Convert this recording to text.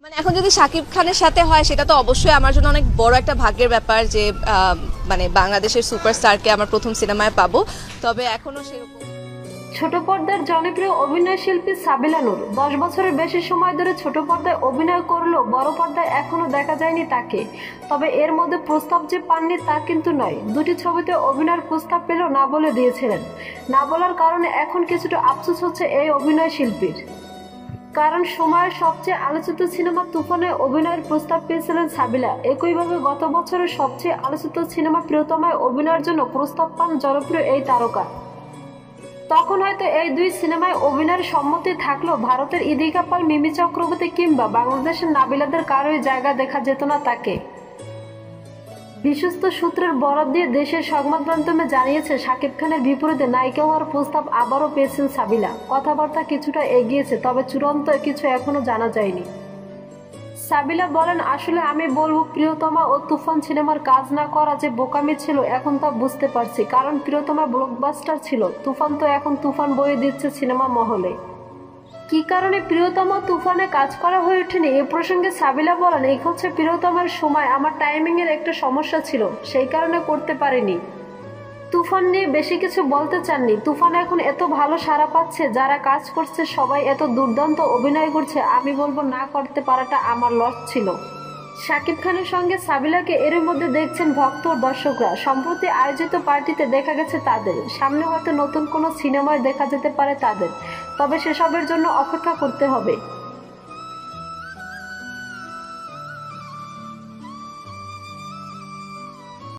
মানে এখন যদি শাকিব খানের সাথে হয় সেটা তো অবশ্যই আমার জন্য অনেক বড় একটা ভাগ্যের ব্যাপার যে মানে বাংলাদেশের সুপারস্টারকে আমার প্রথম সিনেমায় পাবো। তবে এখনো সেরকম ছোট পর্দার জনপ্রিয় অভিনয় শিল্পী সাবিলা নূর 10 বছরের বেশি সময় ধরে ছোট পর্দায় অভিনয় করলেও বড় পর্দায় এখনো দেখা যায়নি তাকে। তবে এর মধ্যে প্রস্তাব যে পাননি তা কিন্তু নয়, দুটি ছবিতে অভিনয়ের প্রস্তাব পেলেও না বলে দিয়েছিলেন। না বলার কারণে এখন কিছুটা আফসোস হচ্ছে এই অভিনয় শিল্পীর, কারণ সময়ের সবচেয়ে আলোচিত সিনেমা তুফানে অভিনয়ের প্রস্তাব পেয়েছিলেন সাবিলা। একইভাবে গত বছরের সবচেয়ে আলোচিত সিনেমা প্রিয়তমায় অভিনয়ের জন্য প্রস্তাব পান জনপ্রিয় এই তারকা। তখন হয়তো এই দুই সিনেমায় অভিনয়ের সম্মতি থাকলেও ভারতের ইদিকা পাল, মিমি চক্রবর্তী কিংবা বাংলাদেশের নাবিলাদের কারোই জায়গা দেখা যেত না তাকে। বিশ্বস্ত সূত্রের বরাত দিয়ে দেশের সংবাদ মাধ্যমে জানিয়েছে, শাকিব খানের বিপরীতে নায়িকা হওয়ার প্রস্তাব আবারও পেয়েছেন সাবিলা। কথাবার্তা কিছুটা এগিয়েছে, তবে চূড়ান্ত কিছু এখনো জানা যায়নি। সাবিলা বলেন, আসলে আমি বলবো প্রিয়তমা ও তুফান সিনেমার কাজ না করা যে বোকামি ছিল এখন তা বুঝতে পারছি, কারণ প্রিয়তমা ব্লকবাস্টার ছিল, তুফান তো এখন তুফান বয়ে দিচ্ছে সিনেমা মহলে। কি কারণে প্রিয়তমা তুফানে কাজ করা হয়ে ওঠেনি এ প্রসঙ্গে সাবিলা বলেন, এই হচ্ছে প্রিয়তমার সময় আমার টাইমিং এর একটা সমস্যা ছিল, সেই কারণে করতে পারিনি। তুফান নিয়ে বেশি কিছু বলতে চাননি। তুফান এখন এত ভালো সাড়া পাচ্ছে, যারা কাজ করছে সবাই এত দুর্দান্ত অভিনয় করছে, আমি বলবো না করতে পারাটা আমার লস ছিল। শাকিব খানের সঙ্গে সাবিলাকে এর মধ্যে দেখছেন ভক্ত ও দর্শকরা। সম্প্রতি আয়োজিত পার্টিতে দেখা গেছে তাদের। সামনে হয়তো নতুন কোনো সিনেমায় দেখা যেতে পারে তাদের, তবে সেসবের জন্য অপেক্ষা করতে হবে।